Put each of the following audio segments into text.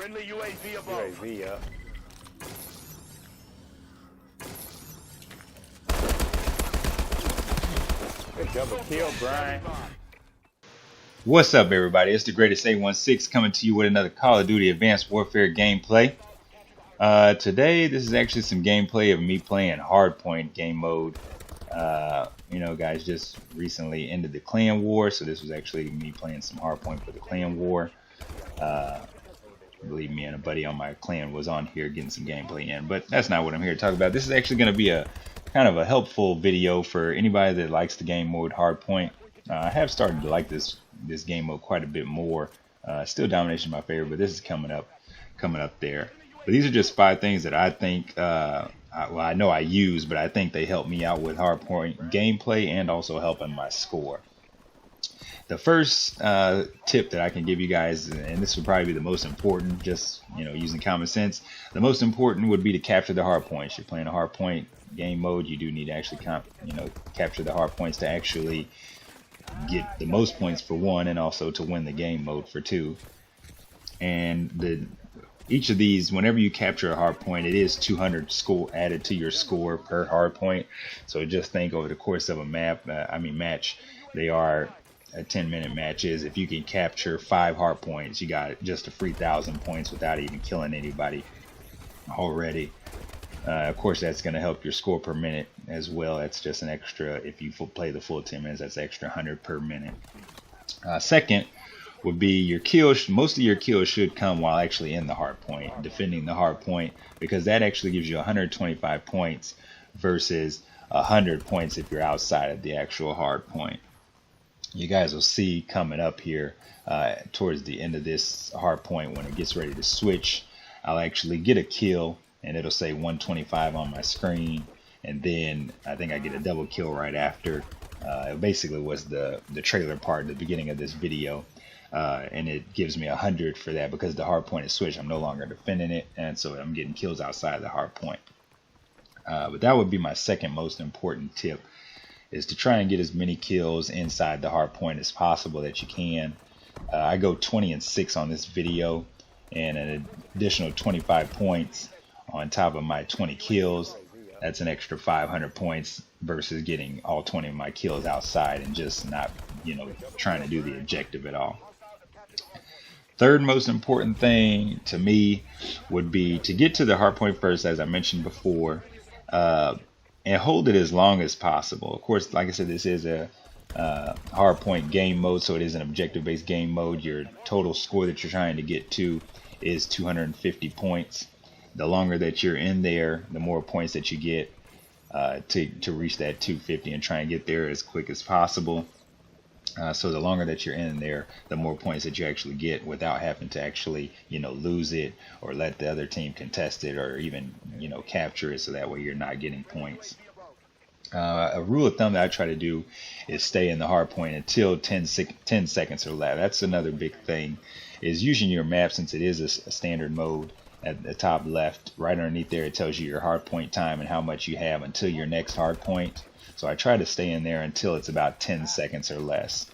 Friendly UAV above. UAV up. Good double kill, Brian. What's up, everybody? It's the greatest 816 coming to you with another Call of Duty Advanced Warfare gameplay. Today, this is actually some gameplay of me playing Hardpoint game mode. You know, guys, just recently ended the clan war, so this was actually me playing some Hardpoint for the clan war. I believe me and a buddy on my clan was on here getting some gameplay in, but that's not what I'm here to talk about. This is actually going to be a kind of a helpful video for anybody that likes the game mode Hardpoint. I have started to like this game mode quite a bit more. Still Domination my favorite, but this is coming up there. But these are just 5 things that I think, I know I use, but I think they help me out with Hardpoint gameplay and also helping my score. The first tip that I can give you guys, and this would probably be the most important, just using common sense, the most important would be to capture the hard points. You're playing a Hardpoint game mode, you do need to actually capture the hard points to actually get the most points for 1, and also to win the game mode for 2. And each of these, whenever you capture a hard point, it is 200 score added to your score per hard point. So just think over the course of a match, they are 10-minute matches. If you can capture 5 hard points, you got just a free 1,000 points without even killing anybody already. Of course, that's going to help your score per minute as well. That's just an extra, if you play the full 10 minutes, that's extra 100 per minute. Second would be your kills. Most of your kills should come while actually in the hard point, defending the hard point, because that actually gives you 125 points versus 100 points if you're outside of the actual hard point. You guys will see coming up here towards the end of this hard point, when it gets ready to switch, I'll actually get a kill and it'll say 125 on my screen, and then I think I get a double kill right after. It basically was the trailer part at the beginning of this video, and it gives me 100 for that because the hard point is switched. I'm no longer defending it, and so I'm getting kills outside the hard point. But that would be my second most important tip, is to try and get as many kills inside the hard point as possible that you can. I go 20 and 6 on this video, and an additional 25 points on top of my 20 kills. That's an extra 500 points versus getting all 20 of my kills outside and just not, trying to do the objective at all. Third most important thing to me would be to get to the hard point first, as I mentioned before, and hold it as long as possible. Of course, like I said, this is a Hardpoint game mode, so it is an objective-based game mode. Your total score that you're trying to get to is 250 points. The longer that you're in there, the more points that you get to reach that 250 and try and get there as quick as possible. So the longer that you're in there, the more points that you actually get without having to actually, lose it or let the other team contest it, or even, capture it, so that way you're not getting points. A rule of thumb that I try to do is stay in the hard point until 10 seconds or less. That's another big thing, is using your map, since it is a standard mode. At the top left, right underneath there, it tells you your hard point time and how much you have until your next hard point. So I try to stay in there until it's about 10 seconds or less.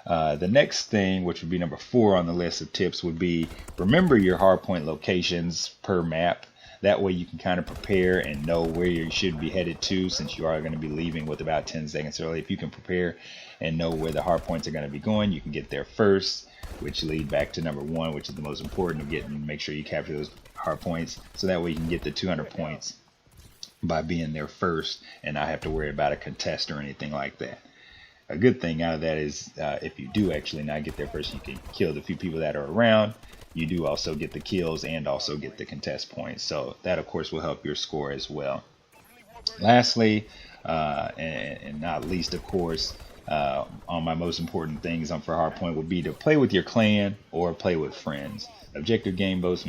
The next thing, which would be number 4 on the list of tips, would be remember your hardpoint locations per map. That way you can kind of prepare and know where you should be headed to, since you are going to be leaving with about 10 seconds early. If you can prepare and know where the hardpoints are going to be going, you can get there first, which lead back to number 1, which is the most important, to make sure you capture those hardpoints, so that way you can get the 200 points by being there first and not have to worry about a contest or anything like that. A good thing out of that is if you do actually not get there first, you can kill the few people that are around. You do also get the kills and also get the contest points, so that of course will help your score as well. Lastly, and not least, of course, on my most important things for Hardpoint would be to play with your clan or play with friends. Objective game-based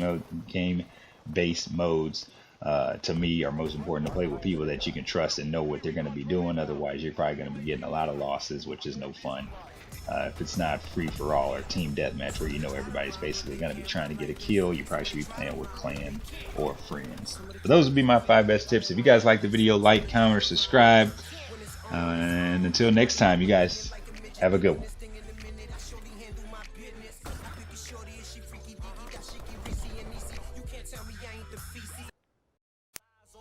modes to me are most important to play with people that you can trust and know what they're going to be doing. Otherwise, you're probably going to be getting a lot of losses, which is no fun. If it's not free-for-all or team deathmatch, where everybody's basically going to be trying to get a kill, you probably should be playing with clan or friends. But those would be my 5 best tips. If you guys like the video, like, comment, or subscribe. And until next time, you guys have a good one.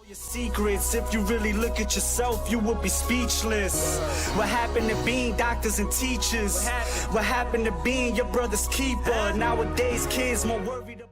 Your secrets, if you really look at yourself, you would be speechless. What happened to being doctors and teachers? What happened to being your brother's keeper? Nowadays, kids more worried about